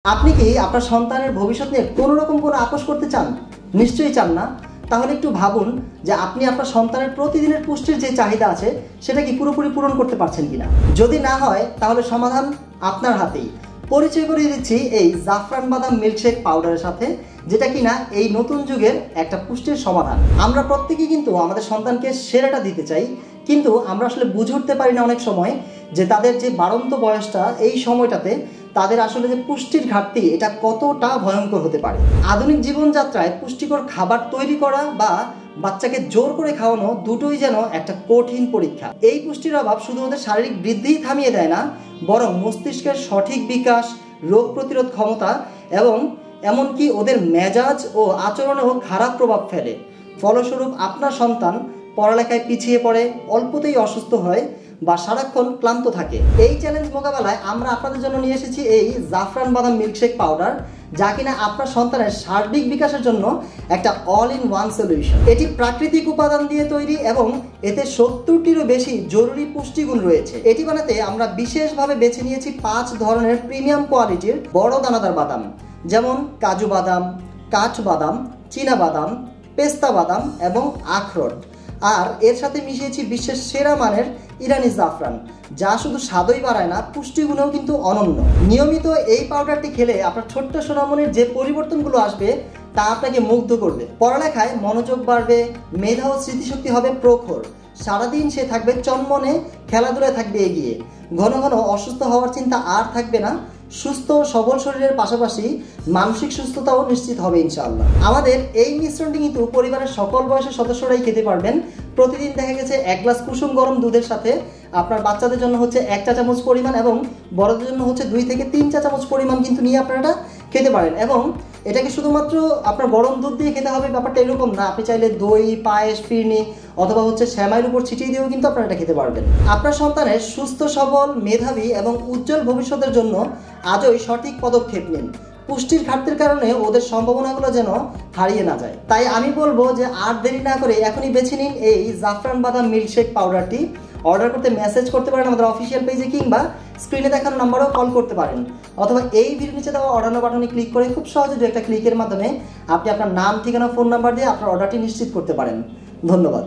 আপনি কি আপনার সন্তানের ভবিষ্যৎ নিয়ে কোনো রকম কোনো আপোষ করতে চান? নিশ্চয়ই চান না। তাহলে একটু ভাবুন যে আপনি আপনার সন্তানের প্রতিদিনের পুষ্টির যে চাহিদা আছে সেটা কি পুরোপুরি পূরণ করতে পারছেন কিনা। যদি না হয় তাহলে সমাধান আপনার হাতেই। পরিচয় করিয়ে দিচ্ছি এই জাফরান বাদাম মিল্কশেক পাউডারের সাথে, যেটা কিনা এই নতুন যুগের একটা পুষ্টির সমাধান। আমরা প্রত্যেকেই কিন্তু আমাদের সন্তানকে সেরাটা দিতে চাই, কিন্তু আমরা আসলে বুঝে উঠতে পারি না অনেক সময় যে তাদের যে বাড়ন্ত বয়সটা, এই সময়টাতে তাদের আসলে যে পুষ্টির ঘাটতি এটা কতটা ভয়ঙ্কর হতে পারে। আধুনিক জীবনযাত্রায় পুষ্টিকর খাবার তৈরি করা বা বাচ্চাকে জোর করে খাওয়ানো দুটোই যেন একটা কঠিন পরীক্ষা। এই পুষ্টির অভাব শুধু ওদের শারীরিক বৃদ্ধিই থামিয়ে দেয় না, বরং মস্তিষ্কের সঠিক বিকাশ, রোগ প্রতিরোধ ক্ষমতা এবং এমনকি ওদের মেজাজ ও আচরণেও খারাপ প্রভাব ফেলে। ফলস্বরূপ আপনার সন্তান পড়ালেখায় পিছিয়ে পড়ে, অল্পতেই অসুস্থ হয় বা সারাক্ষণ ক্লান্ত থাকে। এই চ্যালেঞ্জ মোকাবেলায় আমরা আপনাদের জন্য নিয়ে এসেছি এই জাফরান বাদাম মিল্কশেক পাউডার, যা কিনা আপনার সন্তানের সার্বিক বিকাশের জন্য একটা অল ইন ওয়ান সলিউশন। এটি প্রাকৃতিক উপাদান দিয়ে তৈরি এবং এতে 70টিরও বেশি জরুরি পুষ্টিগুণ রয়েছে। এটি বানাতে আমরা বিশেষভাবে বেছে নিয়েছি 5 ধরনের প্রিমিয়াম কোয়ালিটির বড় দানাদার বাদাম, যেমন কাজু বাদাম, কাঠ বাদাম, চীনা বাদাম, পেস্তা বাদাম এবং আখরোট। আর এর সাথে মিশিয়েছি বিশ্বের সেরা মানের ইরানি জাফরান, যা শুধু স্বাদই বাড়ায় না, পুষ্টিগুণেও কিন্তু অনন্য। নিয়মিত এই পাউডারটি খেলে আপনার ছোট্ট সোনামনির যে পরিবর্তনগুলো আসবে তা আপনাকে মুগ্ধ করবে। পড়ালেখায় মনোযোগ বাড়বে, মেধা ও স্মৃতিশক্তি হবে প্রখর, সারাদিন সে থাকবে চনমনে, খেলাধুলায় থাকবে এগিয়ে, ঘন ঘন অসুস্থ হওয়ার চিন্তা আর থাকবে না। সুস্থ সবল শরীরের পাশাপাশি মানসিক সুস্থতাও নিশ্চিত হবে ইনশাআল্লাহ। আমাদের এই মিশ্রণটি কিন্তু পরিবারের সকল বয়সের সদস্যরাই খেতে পারবেন। প্রতিদিন দেখা গেছে 1 গ্লাস কুসুম গরম দুধের সাথে আপনার বাচ্চাদের জন্য হচ্ছে 1 চা চামচ পরিমাণ এবং বড়দের জন্য হচ্ছে 2 থেকে 3 চা চামচ পরিমাণ কিন্তু নিয়ে আপনারা খেতে পারেন। এবং এটাকে শুধুমাত্র আপনার গরম দুধ দিয়ে খেতে হবে ব্যাপারটা এরকম না, আপনি চাইলে দই, পায়েস, ফিরনি অথবা হচ্ছে শ্যামাইয়ের উপর ছিটিয়ে দিয়েও কিন্তু আপনারা এটা খেতে পারবেন। আপনার সন্তানের সুস্থ সবল, মেধাবী এবং উজ্জ্বল ভবিষ্যতের জন্য আজই সঠিক পদক্ষেপ নিন। পুষ্টির ঘাটতির কারণে ওদের সম্ভাবনাগুলো যেন হারিয়ে না যায়। তাই আমি বলবো যে আর দেরি না করে এখনই বেছে নিন এই জাফরান বাদাম মিল্কশেক পাউডারটি। অর্ডার করতে মেসেজ করতে পারেন আমাদের অফিসিয়াল পেজে, কিংবা স্ক্রিনে দেখানো নাম্বারেও কল করতে পারেন, অথবা এই ভিডিওর নিচে দেওয়া অর্ডার বাটনে ক্লিক করে খুব সহজে একটা ক্লিকের মাধ্যমে আপনি আপনার নাম, ঠিকানা, ফোন নাম্বার দিয়ে আপনার অর্ডারটি নিশ্চিত করতে পারেন। ধন্যবাদ।